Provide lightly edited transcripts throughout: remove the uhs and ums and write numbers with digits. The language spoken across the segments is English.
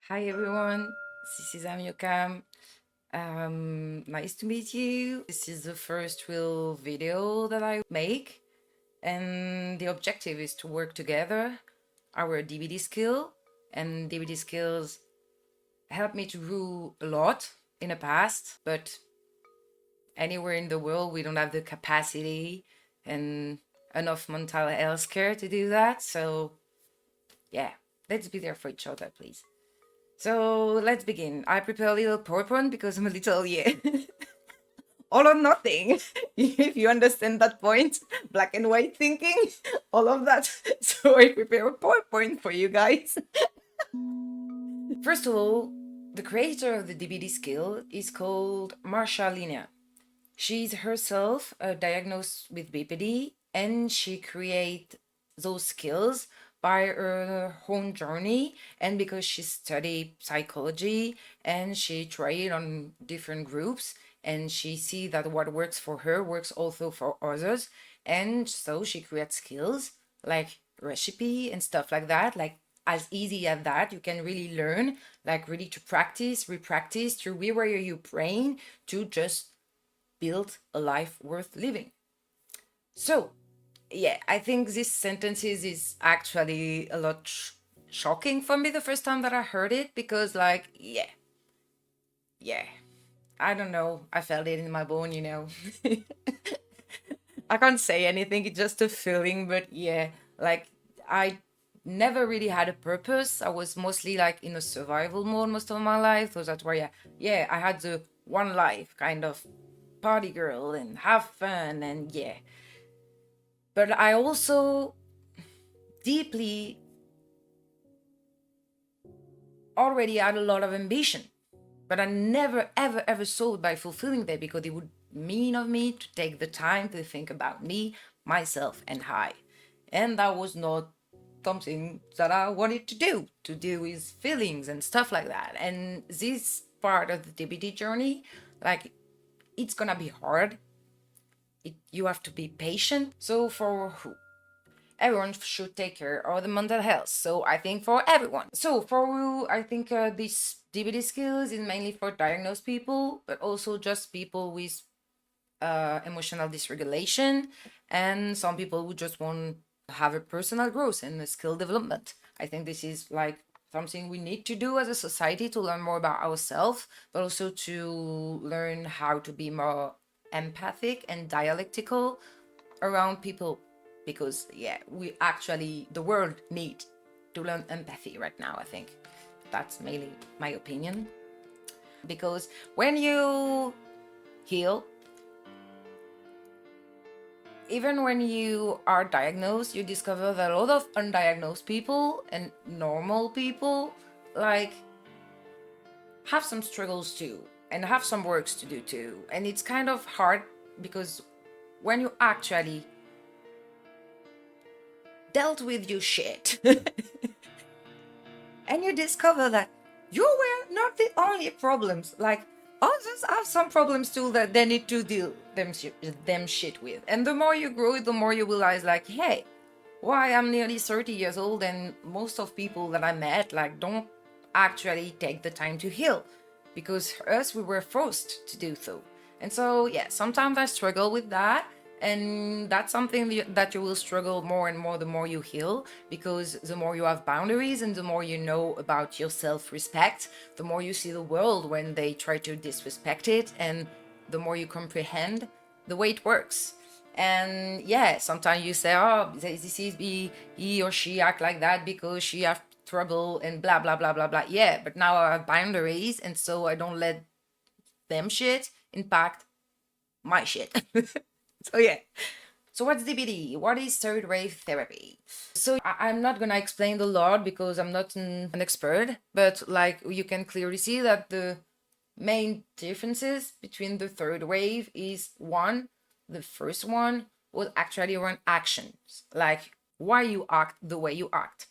Hi everyone, this is Amyokam. Nice to meet you. This is the first real video that I make, and the objective is to work together our DBT skill. And DBT skills helped me to grow a lot in the past, but anywhere in the world we don't have the capacity and enough mental health care to do that. So yeah, let's be there for each other, please. So let's begin. I prepare a little PowerPoint because I'm a little, all or nothing. If you understand that point, black and white thinking, all of that. So I prepare a PowerPoint for you guys. First of all, the creator of the DBT skill is called Marsha Linehan. She's herself diagnosed with BPD, and she created those skills by her own journey, and because she studied psychology and she tried on different groups, and she see that what works for her works also for others, and so she creates skills like recipe and stuff like that, like as easy as that. You can really learn, like really to practice, repractice, to rewire your brain to just build a life worth living. So, yeah, I think this sentences is actually a lot shocking for me the first time that I heard it, because like, yeah, I don't know, I felt it in my bone. I can't say anything, it's just a feeling, but yeah, like I never really had a purpose. I was mostly like in a survival mode most of my life. So that's why, yeah, I had the one life kind of party girl and have fun, and yeah. But I also deeply already had a lot of ambition. But I never, ever, ever saw it by fulfilling that, because it would mean of me to take the time to think about me, myself, and I. And that was not something that I wanted to do with feelings and stuff like that. And this part of the DBT journey, like, it's gonna be hard. You have to be patient. So for who? Everyone should take care of the mental health. So I think for everyone. So for I think this DBT skills is mainly for diagnosed people, but also just people with emotional dysregulation, and some people who just want to have a personal growth and a skill development. I think this is like something we need to do as a society to learn more about ourselves, but also to learn how to be more empathic and dialectical around people, because yeah, we actually, the world need to learn empathy right now. I think that's mainly my opinion, because when you heal, even when you are diagnosed, you discover that a lot of undiagnosed people and normal people like have some struggles too, and have some works to do too. And it's kind of hard, because when you actually dealt with your shit and you discover that you were not the only problems, like others have some problems too that they need to deal them shit with. And the more you grow, the more you realize, like, hey, why I'm nearly 30 years old, and most of people that I met like don't actually take the time to heal, because us, we were forced to do so. And so yeah, sometimes I struggle with that, and that's something that you will struggle more and more the more you heal, because the more you have boundaries and the more you know about your self-respect, the more you see the world when they try to disrespect it, and the more you comprehend the way it works. And yeah, sometimes you say, oh, this is he or she act like that because she have trouble and blah blah blah blah blah. Yeah, but now I have boundaries, and so I don't let them shit impact my shit. So yeah. So what's DBT? What is third wave therapy? So I'm not gonna explain a lot because I'm not an expert, but like you can clearly see that the main differences between the third wave is one, the first one was actually around actions, like why you act the way you act.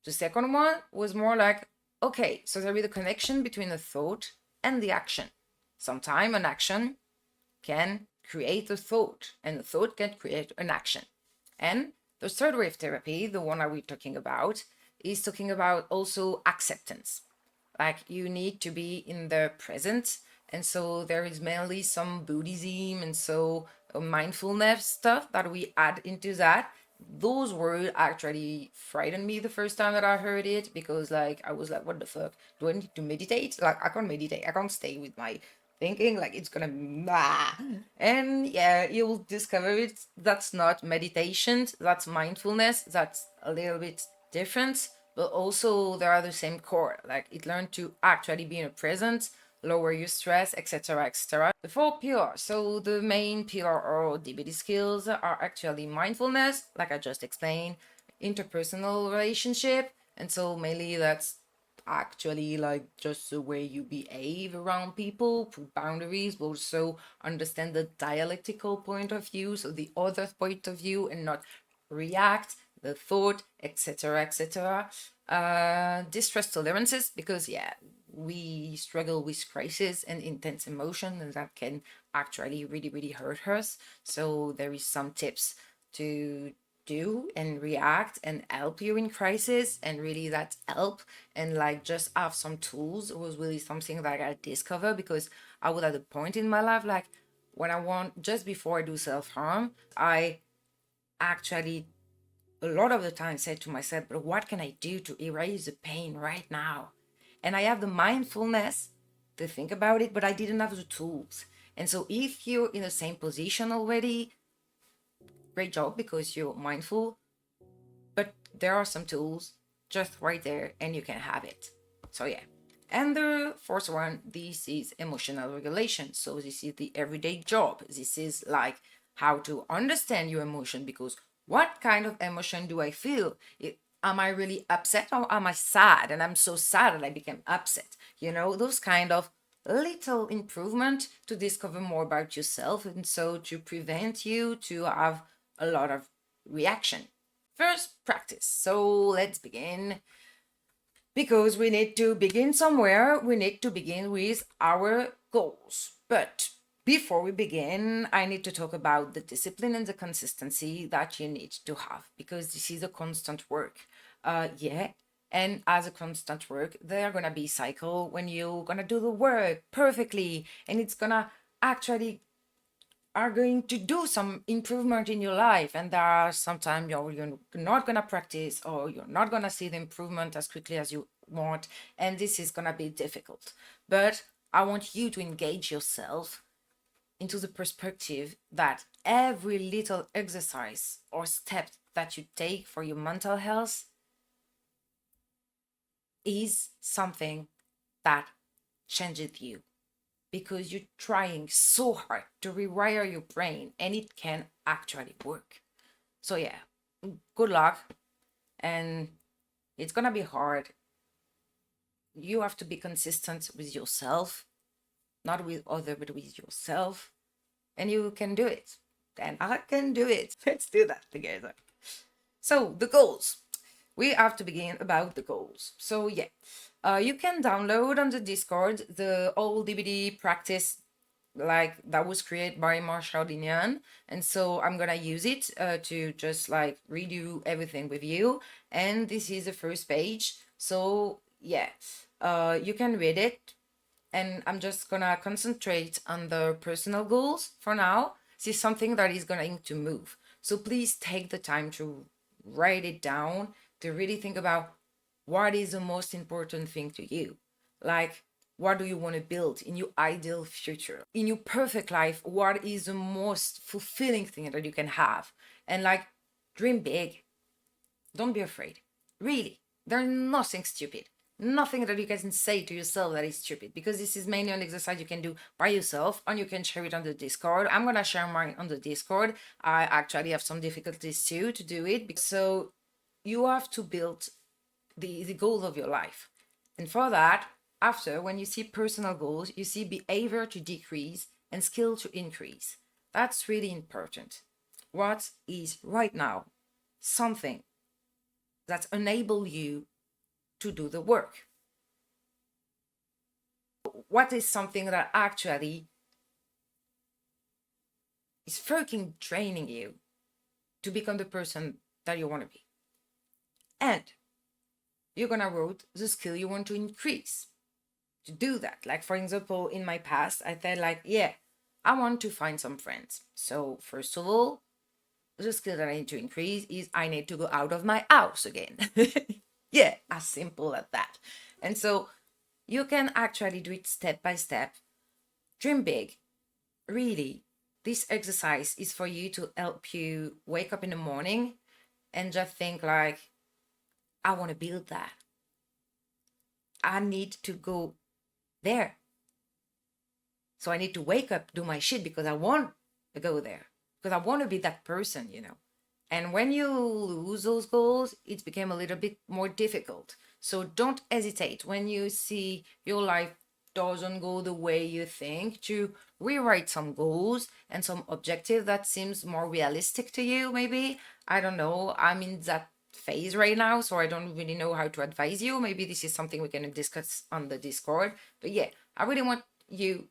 The second one was more like, okay, so there is a connection between the thought and the action. Sometimes an action can create a thought, and the thought can create an action. And the third wave therapy, the one that we're talking about, is talking about also acceptance. Like you need to be in the present. And so there is mainly some Buddhism and so mindfulness stuff that we add into that. Those words actually frightened me the first time that I heard it, because like I was like, what the fuck? Do I need to meditate? Like I can't meditate. I can't stay with my thinking, like it's gonna and yeah, you'll discover it. That's not meditation, that's mindfulness. That's a little bit different, but also they are the same core. Like it learned to actually be in the present, lower your stress, etc., etc. The four pillars. So the main pillar or DBT skills are actually mindfulness, like I just explained, interpersonal relationship, and so mainly that's actually like just the way you behave around people, put boundaries, but also understand the dialectical point of view, so the other point of view, and not react the thought, etc., etc. Distress tolerances, because yeah, we struggle with crisis and intense emotion, and that can actually really really hurt us. So there is some tips to do and react and help you in crisis, and really that help. And like just have some tools was really something that I discovered, because I was at a point in my life like when I want, just before I do self-harm, I actually a lot of the time said to myself, but what can I do to erase the pain right now? And I have the mindfulness to think about it, but I didn't have the tools. And so if you're in the same position already, great job, because you're mindful, but there are some tools just right there and you can have it. So yeah. And the fourth one, this is emotional regulation. So this is the everyday job. This is like how to understand your emotion, because what kind of emotion do I feel? Am I really upset or am I sad? And I'm so sad that I became upset. You know, those kind of little improvement to discover more about yourself, and so to prevent you to have a lot of reaction. First, practice. So let's begin, because we need to begin somewhere. We need to begin with our goals. But before we begin, I need to talk about the discipline and the consistency that you need to have, because this is a constant work. Yeah. And as a constant work, there are gonna be cycle when you're gonna do the work perfectly, and it's gonna actually are going to do some improvement in your life, and there are sometimes you're not going to practice, or you're not going to see the improvement as quickly as you want, and this is going to be difficult. But I want you to engage yourself into the perspective that every little exercise or step that you take for your mental health is something that changes you, because you're trying so hard to rewire your brain, and it can actually work. So yeah, good luck. And it's gonna be hard. You have to be consistent with yourself, not with other, but with yourself. And you can do it. And I can do it. Let's do that together. So the goals. We have to begin about the goals. So yeah, you can download on the Discord the old DBT practice, like that was created by Marsha Linehan, and so I'm gonna use it to just like redo everything with you. And this is the first page. So yeah, you can read it, and I'm just gonna concentrate on the personal goals for now. This is something that is going to move. So please take the time to write it down, to really think about what is the most important thing to you. Like, what do you want to build in your ideal future? In your perfect life, what is the most fulfilling thing that you can have? And like, dream big. Don't be afraid. Really, there's nothing stupid. Nothing that you can say to yourself that is stupid, because this is mainly an exercise you can do by yourself, and you can share it on the Discord. I'm gonna share mine on the Discord. I actually have some difficulties too to do it. So you have to build the goal of your life. And for that, after, when you see personal goals, you see behavior to decrease and skill to increase. That's really important. What is right now something that enable you to do the work? What is something that actually is fucking training you to become the person that you want to be? And you're gonna write the skill you want to increase. to do that. Like, for example, in my past, I felt like, yeah, I want to find some friends. So first of all, the skill that I need to increase is I need to go out of my house again. Yeah, as simple as that. And so you can actually do it step by step. Dream big. Really, this exercise is for you to help you wake up in the morning and just think like, I want to build that. I need to go there. So I need to wake up, do my shit because I want to go there. Because I want to be that person, you know. And when you lose those goals, it became a little bit more difficult. So don't hesitate when you see your life doesn't go the way you think to rewrite some goals and some objective that seems more realistic to you, maybe. I don't know. I'm in that phase right now, so I don't really know how to advise you. Maybe this is something we can discuss on the Discord. But yeah, I really want you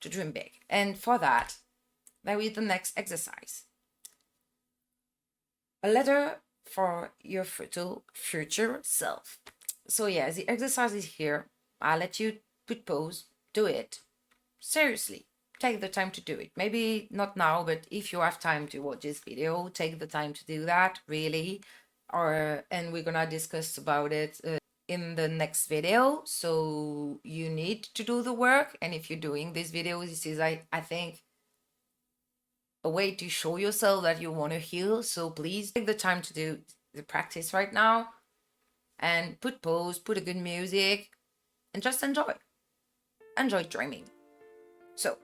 to dream big. And for that, there is the next exercise. A letter for your future self. So yeah, the exercise is here. I'll let you put pause, do it. Seriously, take the time to do it. Maybe not now, but if you have time to watch this video, take the time to do that, really. And we're gonna discuss about it in the next video. So you need to do the work. And if you're doing this video, this is, I think, a way to show yourself that you want to heal. So please take the time to do the practice right now and put pause, put a good music, and just enjoy. Enjoy dreaming. So,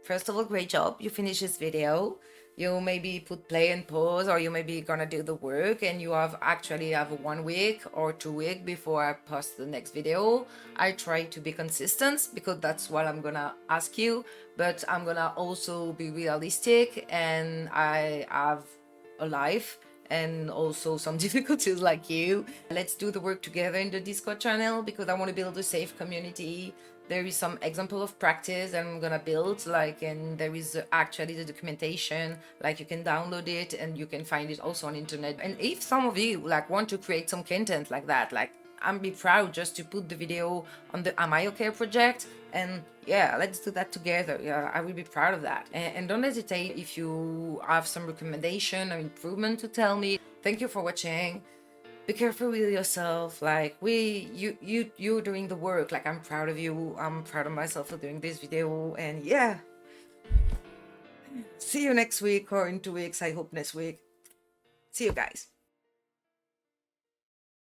first of all, great job. You finish this video. You maybe put play and pause, or you maybe gonna do the work and you have 1 week or 2 weeks before I post the next video. I try to be consistent because that's what I'm gonna ask you, but I'm gonna also be realistic, and I have a life and also some difficulties like you. Let's do the work together in the Discord channel because I want to build a safe community. There is some example of practice I'm gonna build, like, and there is actually the documentation, like you can download it and you can find it also on internet. And if some of you like want to create some content like that, like, I'm be proud just to put the video on the Am I Okay project, and yeah, let's do that together. Yeah, I will be proud of that. And don't hesitate if you have some recommendation or improvement to tell me. Thank you for watching. Be careful with yourself. Like, you're doing the work. Like, I'm proud of you. I'm proud of myself for doing this video. And yeah, see you next week or in 2 weeks. I hope next week. See you guys.